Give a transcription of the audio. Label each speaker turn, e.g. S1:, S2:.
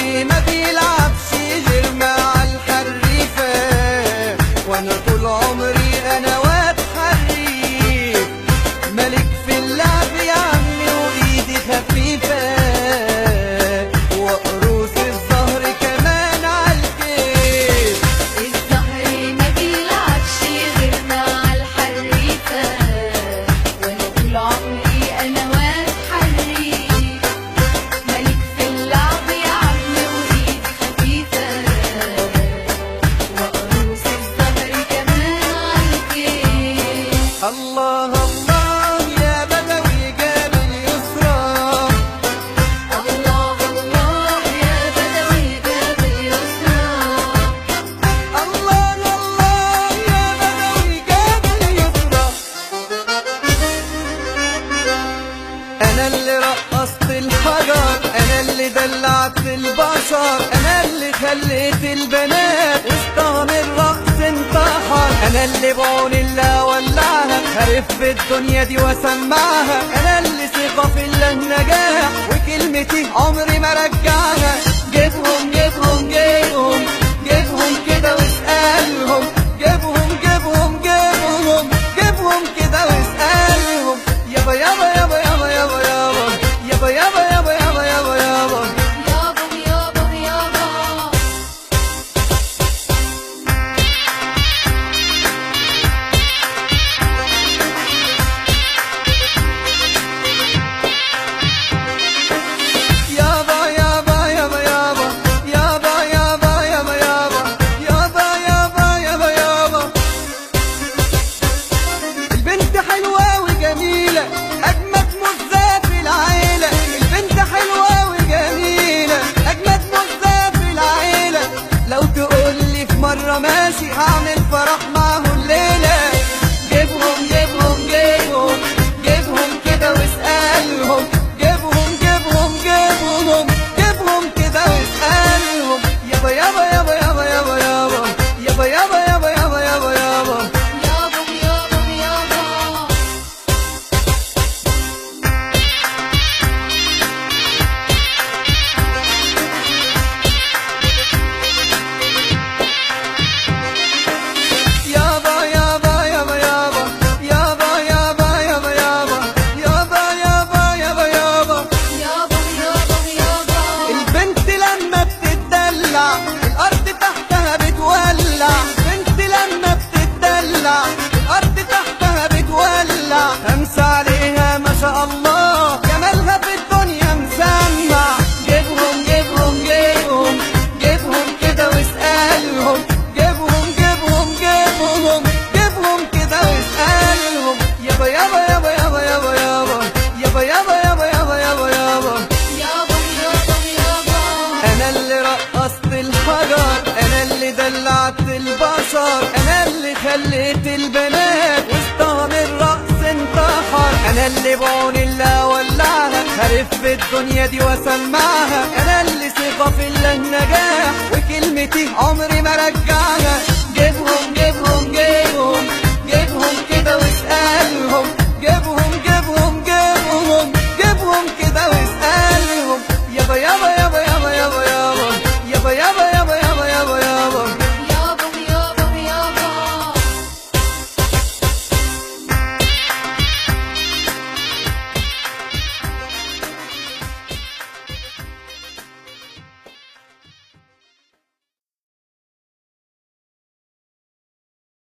S1: الظهر ما بيلعبش غير مع الحريفة، وانا طول عمري انا واد حريف، ملك في اللعب يا عمي وايدي خفيفة، وقروس الظهر كمان عالكيف.
S2: الظهر ما بيلعبش غير مع الحريفة، وانا طول عمري انا واد حريف، ملك في اللعب يا عم وايدي خفيفة، وقروس الظهر كمان عالكيف.
S1: الله الله يا بدوي جاب اليسرى،
S2: الله الله يا بدوي جاب اليسرى،
S1: الله الله يا بدوي جاب اليسرى. انا اللي رقصت الحجر، انا اللي دلعت البشر، انا اللي خليت البنات وسطها من الرقص انتحر، انا اللي بعون الله ولعها خرف في الدنيا دي وسمعها، انا اللي ثقة في الله نجاح وكلمتي عمري ما رجعها. جيبهم جيبهم جيبهم جيبهم كده واسألهم، جيبهم جيبهم جيبهم جيبهم كده واسألهم، يابا يابا يابا يابا يابا يابا يابا يابا يابا يابا يابا يابا.
S2: يابا يابا يابا.
S1: يابا يابا يابا يابا يابا يابا يابا يابا يابا يابا يابا يابا. البنت حلوة وجميلة أجمد مزة في العيلة، البنت حلوة وجميلة أجمد مزة في العيلة، لو تقولي في مرة ماشي هعمل فرح معه الليلة. جيبهم جيبهم جيبهم جيبهم كده واسألهم، جيبهم جيبهم جيبهم جيبهم كده واسألهم، يابا يابا يابا يابا يابا يابا يابا يابا يابا يابا يابا يابا.
S2: يابا يابا.
S1: يابا يابا يابا يابا يابا يابا يابا يابا يابا يابا يابا يابا.
S2: يابا يابا.
S1: البنت لما بتتدلع الأرض تحتها بتولع، البنت لما بتتدلع الأرض تحتها بتولع، خمسة عليها ما شاء الله جمالها في الدنيا مسمع. جيبهم جيبهم جيبهم جيبهم كده واسألهم، جيبهم جيبهم جيبهم جيبهم كده واسألهم، يابا يابا يابا يابا يابا يابا يابا يابا يابا يابا يابا يابا.
S2: يابا.
S1: انا اللي رقصت الحجر، انا اللي دلعت البشر، انا اللي خليت البنات وسطها من الرقص انتحر، انا اللي بعون الله ولعها خرف في الدنيا دي وسمعها، انا اللي ثقة في الله نجاح وكلمتي عمري ما رجعها. جيبهم